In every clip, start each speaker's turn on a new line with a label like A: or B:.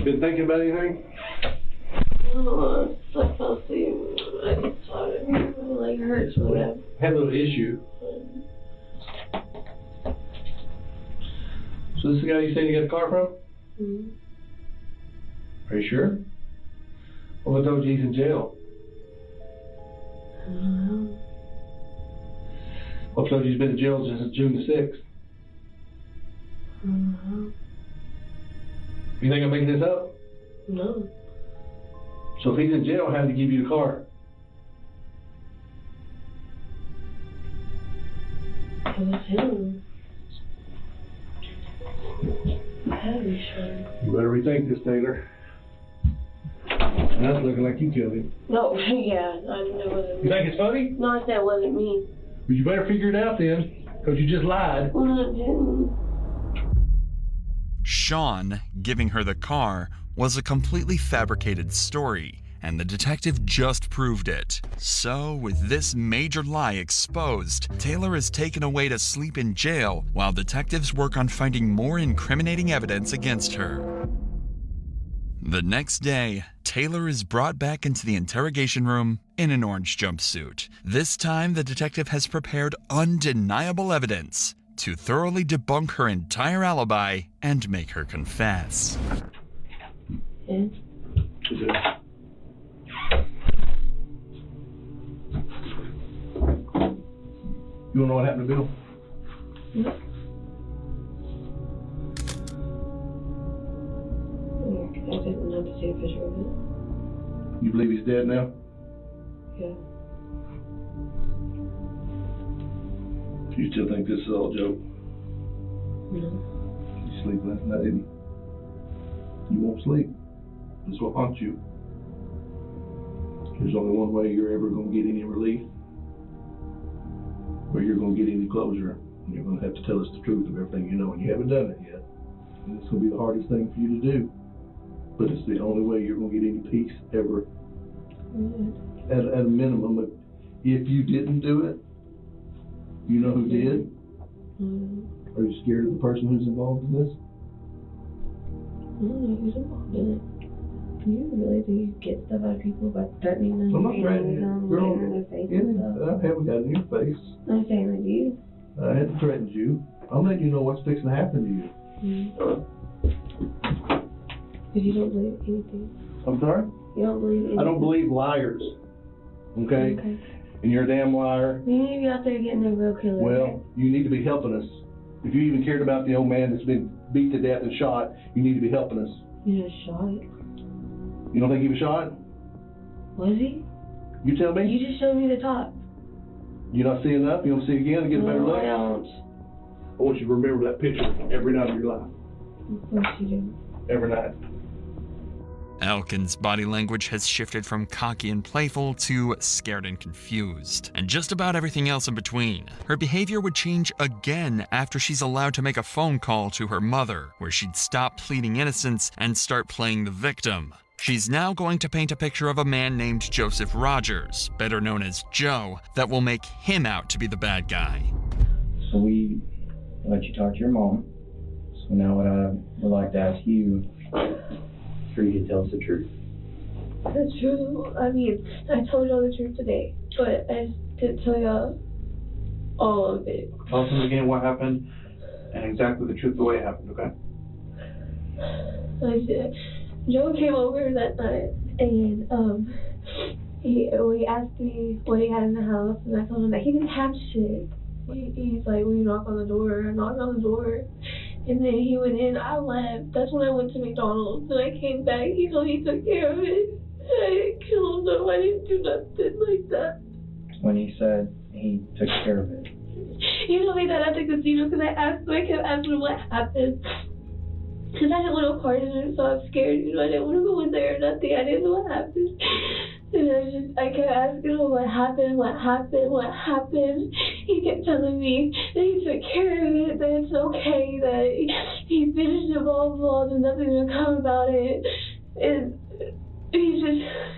A: Been thinking about anything?
B: Oh, it's like I fell asleep. My leg hurts or whatever.
A: Had a little issue. So this is the guy you said you got a car from?
B: Mm-hmm.
A: Are you sure? Well, I told you he's in jail. Well, I told you he's been in jail since June the 6th. You think I'm making this up?
B: No.
A: So if he's in jail, how did he give you the car?
B: It was him. I'd be sure.
A: You better rethink this, Taylor. That's looking like you killed him.
B: No, yeah, I didn't know it wasn't me.
A: You think it's funny?
B: No, I said it wasn't me.
A: Well, you better figure it out then, because you just lied.
B: Well, I didn't.
C: Sean giving her the car was a completely fabricated story, and the detective just proved it. So, with this major lie exposed, Taylor is taken away to sleep in jail while detectives work on finding more incriminating evidence against her. The next day, Taylor is brought back into the interrogation room in an orange jumpsuit. This time, the detective has prepared undeniable evidence to thoroughly debunk her entire alibi and make her confess.
B: Yeah.
A: You wanna know what happened to Bill?
B: Yeah. I didn't have to see a picture of it.
A: You believe he's dead now?
B: Yeah.
A: You still think this is all a joke?
B: No.
A: You sleep last night, didn't you? You won't sleep. This will haunt you. There's only one way you're ever going to get any relief, or you're going to get any closure. And you're going to have to tell us the truth of everything you know, and you haven't done it yet. And it's going to be the hardest thing for you to do. But it's the only way you're going to get any peace ever. At a minimum, if you didn't do it, you know who did? Are you scared of the person who's involved in this?
B: No, who's involved in it? You really do you get stuff out of people by threatening them?
A: I'm not threatening you. Girl,
B: in their face and stuff?
A: I haven't got in your face.
B: I'm saying like you.
A: I hadn't threatened you. I'm letting you know what's fixing to happen to you.
B: Because you don't believe anything.
A: I'm sorry?
B: You don't believe anything.
A: I don't believe liars. Okay? And you're a damn liar.
B: You need to be out there getting a real killer.
A: Well, you need to be helping us. If you even cared about the old man that's been beat to death and shot, you need to be helping us.
B: You just shot.
A: You don't think he was shot?
B: Was he?
A: You tell me?
B: You just showed me the top.
A: You not see enough? You don't see again to get a better look?
B: I don't.
A: I want you to remember that picture every night of your life.
B: Of course you do.
A: Every night.
C: Elkin's body language has shifted from cocky and playful to scared and confused, and just about everything else in between. Her behavior would change again after she's allowed to make a phone call to her mother, where she'd stop pleading innocence and start playing the victim. She's now going to paint a picture of a man named Joseph Rogers, better known as Joe, that will make him out to be the bad guy.
D: So we let you talk to your mom. So now what I would like to ask you for you to tell us the truth.
B: The truth, I mean, I told y'all the truth today, but I just didn't tell y'all all of it.
E: Tell us in the beginning what happened and exactly the truth the way it happened, okay?
B: I said, Joe came over that night and he asked me what he had in the house, and I told him that he didn't have shit. He's like, will you knock on the door? I knocked on the door. And then he went in, I left. That's when I went to McDonald's. And I came back, he told me he took care of it. I didn't kill him, no, I didn't do nothing like that.
D: When he said he took care of it.
B: He told me that at the casino because I kept asking him what happened. Because I didn't want to part in it, so I was scared. You know, I didn't want to go in there or nothing. I didn't know what happened. And I kept asking him what happened. He kept telling me that he took care of it, that it's okay, that he finished it, blah, blah, blah, there's nothing to come about it. And he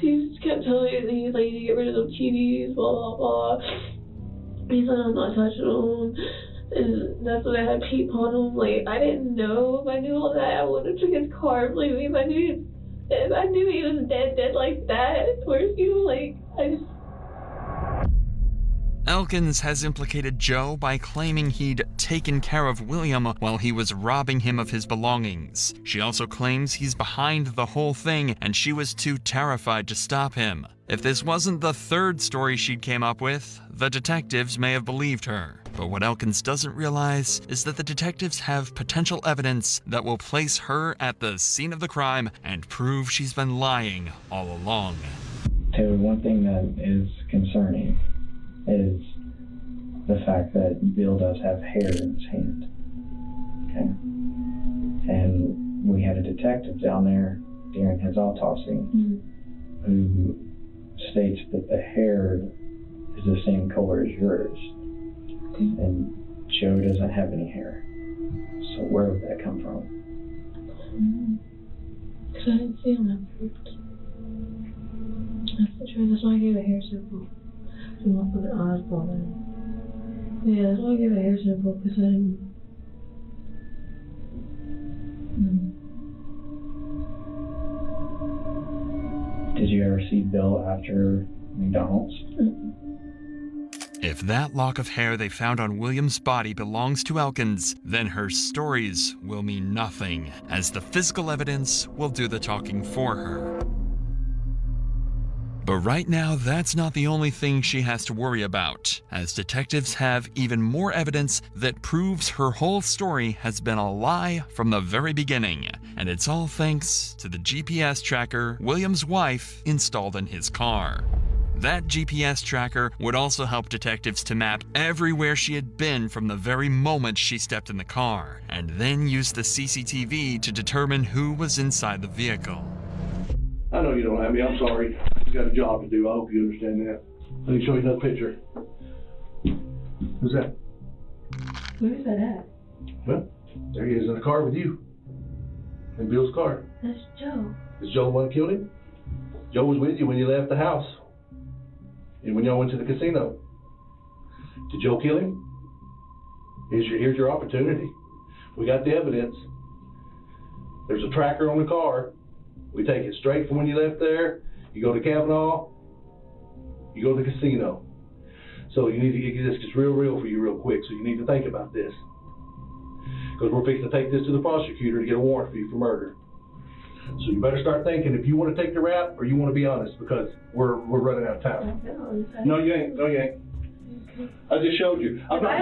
B: just kept telling me that he's like, to get rid of them TVs, blah, blah, blah. He's like, I'm not touching them. And that's when I had Pete on him. Like, I didn't know. If I knew all that, I would have took his car. Believe me, if I knew he was dead like that, where's you? Like, I just.
C: Elkins has implicated Joe by claiming he'd taken care of William while he was robbing him of his belongings. She also claims he's behind the whole thing and she was too terrified to stop him. If this wasn't the third story she'd came up with, the detectives may have believed her. But what Elkins doesn't realize is that the detectives have potential evidence that will place her at the scene of the crime and prove she's been lying all along.
D: Taylor, one thing that is concerning is the fact that Bill does have hair in his hand. Okay? And we had a detective down there during his autopsy who states that the hair is the same color as yours. And Joe doesn't have any hair. So where would that come from?
B: Because I didn't see him at first. That's the truth. That's why I gave a hair sample. So I'll put the eyes on it. Yeah, that's why I gave a hair sample, because I didn't.
D: Did you ever see Bill after McDonald's?
C: If that lock of hair they found on William's body belongs to Elkins, then her stories will mean nothing, as the physical evidence will do the talking for her. But right now, that's not the only thing she has to worry about, as detectives have even more evidence that proves her whole story has been a lie from the very beginning, and it's all thanks to the GPS tracker William's wife installed in his car. That GPS tracker would also help detectives to map everywhere she had been from the very moment she stepped in the car, and then use the CCTV to determine who was inside the vehicle.
A: I know you don't have me, I'm sorry. You got a job to do, I hope you understand that. Let me show you another picture. Who's that?
B: Where is that at?
A: Well, there he is in the car with you. In Bill's car.
B: That's Joe.
A: Is Joe the one that killed him? Joe was with you when you left the house. And when y'all went to the casino. Did Joe kill him? Here's your opportunity. We got the evidence. There's a tracker on the car. We take it straight from when you left there. You go to Kavanaugh. You go to the casino. So you need to get this real for you real quick. So you need to think about this. Because we're fixing to take this to the prosecutor to get a warrant for you for murder. So you better start thinking if you want to take the rap or you want to be honest, because we're running out of time. No, you ain't. No, you ain't. I just showed you. I've not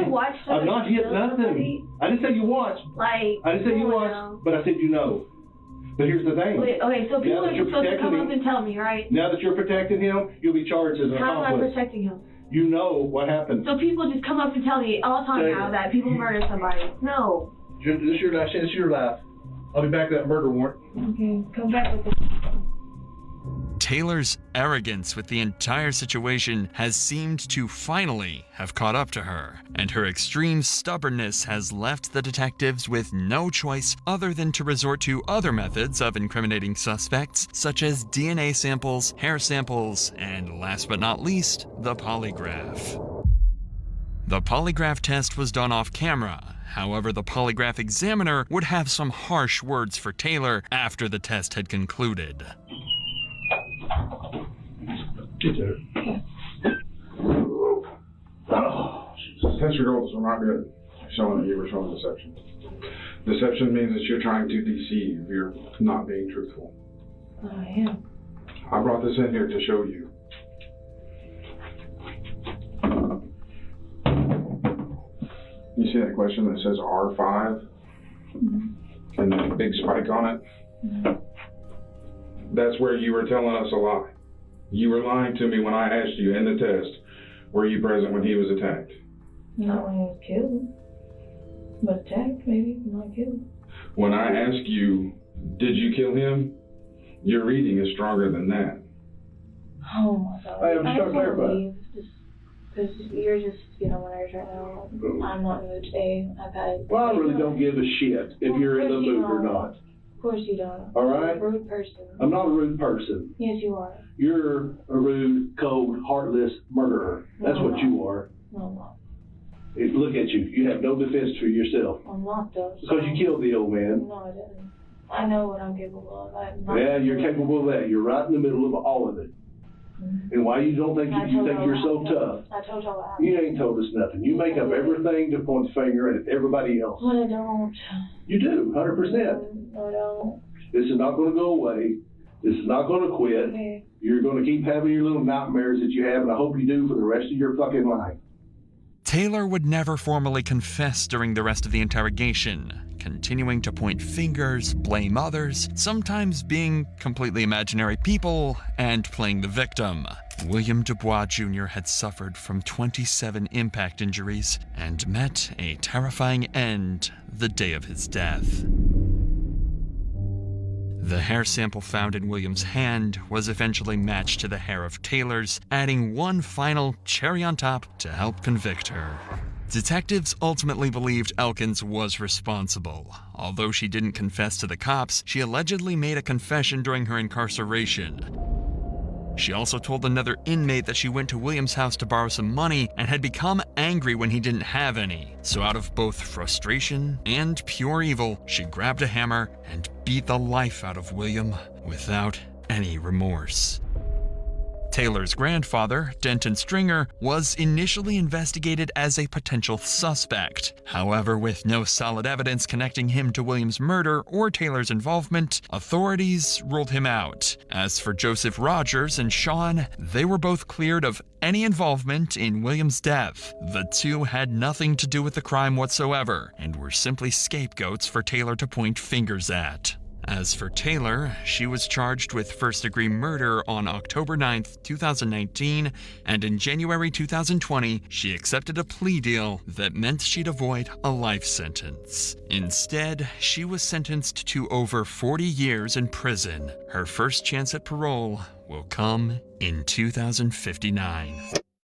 A: hit nothing. I didn't say you watched. I didn't say you watched, but I said you know. But here's the thing.
B: Wait, okay, so people are supposed to come up and tell me, right?
A: Now that you're protecting him, you'll be charged as an accomplice.
B: How am I protecting him?
A: You know what happened.
B: So people just come up and tell me all the time now that people murdered somebody. No.
A: This is your last chance of your life. I'll be back with that murder warrant.
B: Okay, come back with it.
C: Taylor's arrogance with the entire situation has seemed to finally have caught up to her, and her extreme stubbornness has left the detectives with no choice other than to resort to other methods of incriminating suspects, such as DNA samples, hair samples, and last but not least, the polygraph. The polygraph test was done off camera. However, the polygraph examiner would have some harsh words for Taylor after the test had concluded.
A: Get there. Oh, Jesus.
F: Test results are not good, showing that you were showing deception. Deception means that you're trying to deceive. You're not being truthful.
B: I am.
F: I brought this in here to show you. You see that question that says R5? Mm-hmm. And that big spike on it? Mm-hmm. That's where you were telling us a lie. You were lying to me when I asked you in the test, were you present when he was attacked?
B: Not when he was killed. But attacked, maybe, not killed.
F: When I ask you, did you kill him? Your reading is stronger than that.
B: Oh my God.
A: I can't
B: believe this, because you're just getting on my nerves right now. I'm not in the mood today. I've had.
A: Well, I really don't give a shit if you're in the mood or not.
B: Of course you don't.
A: All right?
B: You're a rude person.
A: I'm not a rude person.
B: Yes, you are.
A: You're a rude, cold, heartless murderer. That's what you are.
B: No, I'm not.
A: Look at you. You have no defense for yourself.
G: I'm not though.
A: Because you killed the old man.
G: No, I didn't. I know what I'm capable of. I'm not
A: Yeah, you're capable of that. You're right in the middle of all of it. And why you don't think you think you're so tough?
G: I told y'all what happened.
A: You ain't told us nothing. You make up everything to point the finger at everybody else.
G: But I don't.
A: You do, 100%.
G: I don't.
A: This is not going to go away. This is not going to quit.
G: Okay.
A: You're going to keep having your little nightmares that you have, and I hope you do for the rest of your fucking life.
C: Taylor would never formally confess during the rest of the interrogation, continuing to point fingers, blame others, sometimes being completely imaginary people, and playing the victim. William Dubois Jr. had suffered from 27 impact injuries and met a terrifying end the day of his death. The hair sample found in William's hand was eventually matched to the hair of Taylor's, adding one final cherry on top to help convict her. Detectives ultimately believed Elkins was responsible. Although she didn't confess to the cops, she allegedly made a confession during her incarceration. She also told another inmate that she went to William's house to borrow some money and had become angry when he didn't have any. So out of both frustration and pure evil, she grabbed a hammer and beat the life out of William without any remorse. Taylor's grandfather, Denton Stringer, was initially investigated as a potential suspect. However, with no solid evidence connecting him to William's murder or Taylor's involvement, authorities ruled him out. As for Joseph Rogers and Sean, they were both cleared of any involvement in William's death. The two had nothing to do with the crime whatsoever, and were simply scapegoats for Taylor to point fingers at. As for Taylor, she was charged with first-degree murder on October 9th, 2019, and in January 2020, she accepted a plea deal that meant she'd avoid a life sentence. Instead, she was sentenced to over 40 years in prison. Her first chance at parole will come in 2059.